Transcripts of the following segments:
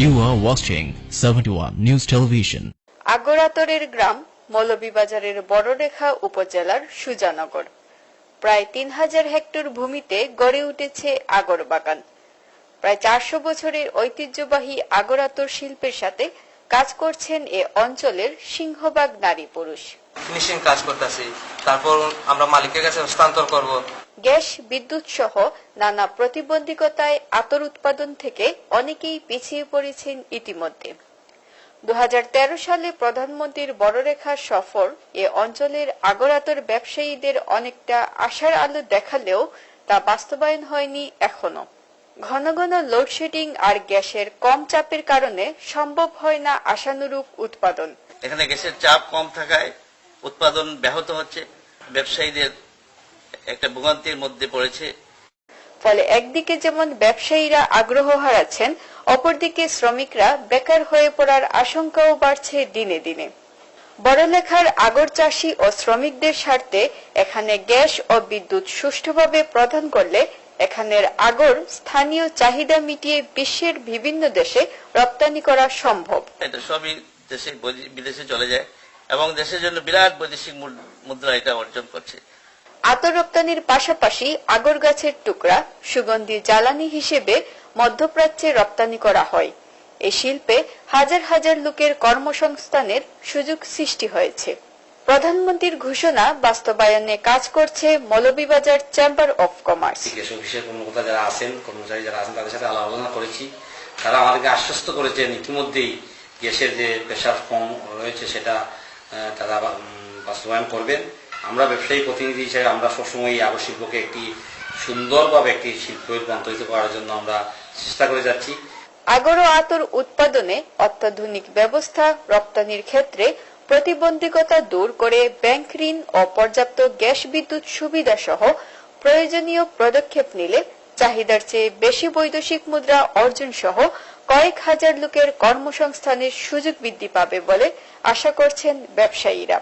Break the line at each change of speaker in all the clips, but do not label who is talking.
You are watching 71 News Television.
আগরাতরের গ্রাম মৌলভীবাজারের বড়রেখা উপজেলার সুজানগর। প্রায় 3000 হেক্টর ভূমিতে গড়ে উঠেছে আগর বাগান। প্রায় 400 বছরের ঐতিহ্যবাহী আগরাতর শিল্পের সাথে কাজ করছেন এ অঞ্চলের সিংহভাগ নারী পুরুষ।
ফিনিশিং কাজ করতেছি, তারপর আমরা মালিকের কাছে হস্তান্তর করব।
গ্যাস, বিদ্যুৎ সহ নানা প্রতিবন্ধকতায় আতর উৎপাদন থেকে অনেকেই পিছিয়ে পড়েছেন ইতিমধ্যে। 2013 সালে প্রধানমন্ত্রীর বড়রেখা সফর এ অঞ্চলের আগরাতর ব্যবসায়ীদের অনেকটা আশার আলো দেখালেও তা বাস্তবায়ন হয়নি এখনো। ঘন ঘন লোডশেডিং আর গ্যাসের কম চাপের কারণে সম্ভব হয় না আশানুরূপ উৎপাদন।
এখানে গ্যাসের চাপ কম থাকায় উৎপাদন ব্যাহত হচ্ছে, ব্যবসায়ীদের একটা ভোগান্তির মধ্যে পড়েছে।
ফলে একদিকে যেমন ব্যবসায়ীরা আগ্রহ হারাচ্ছেন, অপরদিকে শ্রমিকরা বেকার হয়ে পড়ার আশঙ্কাও বাড়ছে দিনে দিনে। বড়লেখার আগর চাষী ও শ্রমিকদের স্বার্থে এখানে গ্যাস ও বিদ্যুৎ সুষ্ঠুভাবে প্রদান করলে এখানের আগর স্থানীয় চাহিদা মিটিয়ে বিশ্বের বিভিন্ন দেশে রপ্তানি করা সম্ভব।
এটা সবই দেশে বিদেশে চলে যায় এবং দেশের জন্য বিরাট বৈদেশিক মুদ্রা এটা অর্জন করছে।
আতর রপ্তানির পাশাপাশি আগর গাছের টুকরা সুগন্ধি জ্বালানি হিসেবে মধ্যপ্রাচ্যে রপ্তানি করা হয়। এই শিল্পে হাজার হাজার লোকের কর্মসংস্থানের সুযোগ সৃষ্টি হয়েছে। প্রধানমন্ত্রীর ঘোষণা বাস্তবায়নে কাজ করছে মৌলভীবাজার চেম্বার অফ কমার্স।
কর্মকর্তারা যারা আছেন, কর্মচারী যারা আছেন, তাদের সাথে আলোচনা করেছি। তারা আমাদেরকে আশ্বস্ত করেছেন ইতিমধ্যেই গ্যাসের যে প্রেসার কম রয়েছে সেটা তারা বাস্তবায়ন করবেন। আমরা ব্যবসায়ী প্রতিনিধি হিসেবে আমরা সবসময় আগর শিল্পকে একটি সুন্দরভাবে একটি শিল্পে রূপান্তরিত করার জন্য আমরা চেষ্টা করে যাচ্ছি।
আগর ও আতর উৎপাদনে অত্যাধুনিক ব্যবস্থা, রপ্তানির ক্ষেত্রে প্রতিবন্ধকতা দূর করে ব্যাংক ঋণ ও পর্যাপ্ত গ্যাস বিদ্যুৎ সুবিধা সহ প্রয়োজনীয় পদক্ষেপ নিলে চাহিদার চেয়ে বেশি বৈদেশিক মুদ্রা অর্জন সহ কয়েক হাজার লোকের কর্মসংস্থানের সুযোগ বৃদ্ধি পাবে বলে আশা করছেন ব্যবসায়ীরা।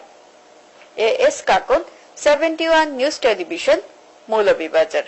S Kakon, 71 news television, Moulvibazar.